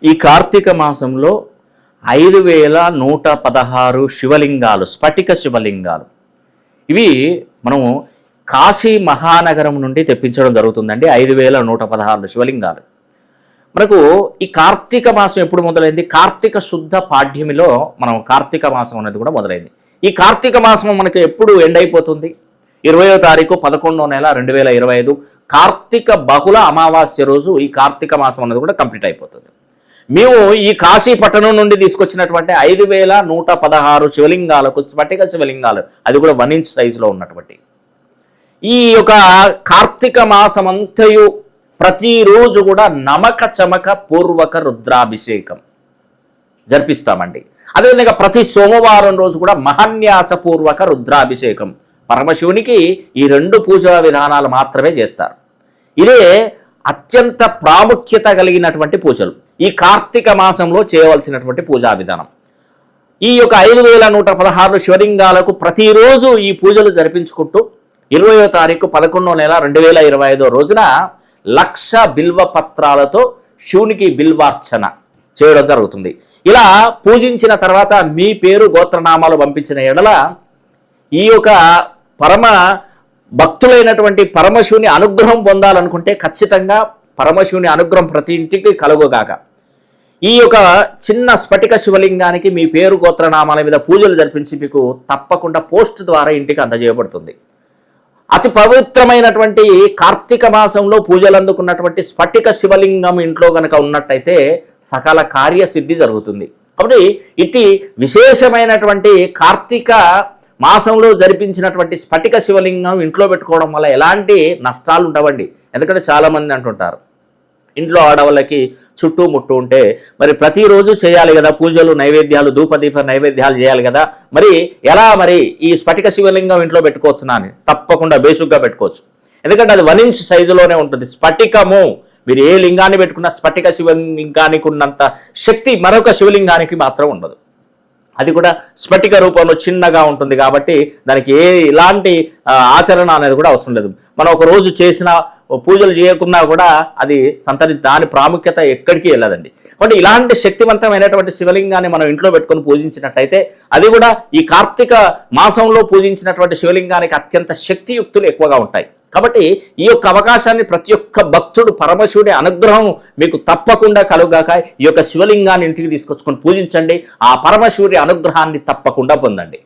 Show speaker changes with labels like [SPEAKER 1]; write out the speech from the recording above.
[SPEAKER 1] ఈ కార్తీక మాసంలో 5116 శివలింగాలు, స్ఫటిక శివలింగాలు, ఇవి మనము కాశీ మహానగరం నుండి తెప్పించడం జరుగుతుందండి. 5116 శివలింగాలు. మనకు ఈ కార్తీక మాసం ఎప్పుడు మొదలైంది? కార్తీక శుద్ధ పాడ్యమిలో మనం కార్తీక మాసం అనేది కూడా మొదలైంది. ఈ కార్తీక మాసం మనకు ఎప్పుడు ఎండ్ అయిపోతుంది? 20వ తారీఖు 11వ నెల 2025 కార్తీక బహుళ అమావాస్య రోజు ఈ కార్తీక మాసం అనేది కూడా కంప్లీట్ అయిపోతుంది. మేము ఈ కాశీ పట్టణం నుండి తీసుకొచ్చినటువంటి 5116 శివలింగాలకు, స్ఫటిక శివలింగాలు, అది కూడా 1 ఇంచ్ సైజులో ఉన్నటువంటి ఈ యొక్క కార్తీక మాసమంతయు ప్రతిరోజు కూడా నమక చమక పూర్వక రుద్రాభిషేకం జరిపిస్తామండి. అదేవిధంగా ప్రతి సోమవారం రోజు కూడా మహాన్యాసపూర్వక రుద్రాభిషేకం, పరమశివునికి ఈ 2 పూజా విధానాలు మాత్రమే చేస్తారు. ఇదే అత్యంత ప్రాముఖ్యత కలిగినటువంటి పూజలు, ఈ కార్తీక మాసంలో చేయవలసినటువంటి పూజా విధానం. ఈ యొక్క 5116 శివలింగాలకు ప్రతిరోజు ఈ పూజలు జరిపించుకుంటూ 20వ తారీఖు 11వ నెల 2025 రోజున 1,00,000 బిల్వ పత్రాలతో శివునికి బిల్వార్చన చేయడం జరుగుతుంది. ఇలా పూజించిన తర్వాత మీ పేరు గోత్రనామాలు పంపించిన ఎడల ఈ యొక్క పరమ భక్తులైనటువంటి పరమశివుని అనుగ్రహం పొందాలనుకుంటే ఖచ్చితంగా పరమశివుని అనుగ్రహం ప్రతి ఇంటికి కలుగుగాక. ఈ యొక్క చిన్న స్ఫటిక శివలింగానికి మీ పేరు గోత్రనామాల మీద పూజలు జరిపించి మీకు తప్పకుండా పోస్ట్ ద్వారా ఇంటికి అందజేయబడుతుంది. అతి పవిత్రమైనటువంటి కార్తీక మాసంలో పూజలు అందుకున్నటువంటి స్ఫటిక శివలింగం ఇంట్లో కనుక ఉన్నట్టయితే సకల కార్యసిద్ధి జరుగుతుంది. కాబట్టి ఇట్టి విశేషమైనటువంటి కార్తీక మాసంలో జరిపించినటువంటి స్ఫటిక శివలింగం ఇంట్లో పెట్టుకోవడం వల్ల ఎలాంటి నష్టాలు ఉండవండి. ఎందుకంటే చాలామంది అంటుంటారు, ఇంట్లో ఆడవాళ్ళకి చుట్టుముట్టు ఉంటే మరి ప్రతిరోజు చేయాలి కదా పూజలు, నైవేద్యాలు, ధూపదీప నైవేద్యాలు చేయాలి కదా, మరి ఎలా మరి ఈ స్ఫటిక శివలింగం ఇంట్లో పెట్టుకోవచ్చునా అని? తప్పకుండా బేసిక్గా పెట్టుకోవచ్చు. ఎందుకంటే అది 1 ఇంచ్ సైజులోనే ఉంటుంది. స్ఫటికము, మీరు ఏ లింగాన్ని పెట్టుకున్నా స్ఫటిక శివలింగానికి ఉన్నంత శక్తి మరొక శివలింగానికి మాత్రం ఉండదు. అది కూడా స్ఫటిక రూపంలో చిన్నగా ఉంటుంది కాబట్టి దానికి ఇలాంటి ఆచరణ అనేది కూడా అవసరం లేదు. మనం ఒక రోజు చేసిన పూజలు చేయకున్నా కూడా అది దాని ప్రాముఖ్యత ఎక్కడికి వెళ్ళదండి. కాబట్టి ఇలాంటి శక్తివంతమైనటువంటి శివలింగాన్ని మనం ఇంట్లో పెట్టుకొని పూజించినట్టయితే అది కూడా ఈ కార్తీక మాసంలో పూజించినటువంటి శివలింగానికి అత్యంత శక్తియుక్తులు ఎక్కువగా ఉంటాయి. కాబట్టి ఈ యొక్క అవకాశాన్ని ప్రతి ఒక్క భక్తుడు పరమశివుడి అనుగ్రహం మీకు తప్పకుండా కలుగాక ఈ యొక్క శివలింగాన్ని ఇంటికి తీసుకొచ్చుకొని పూజించండి. ఆ పరమశివుడి అనుగ్రహాన్ని తప్పకుండా పొందండి.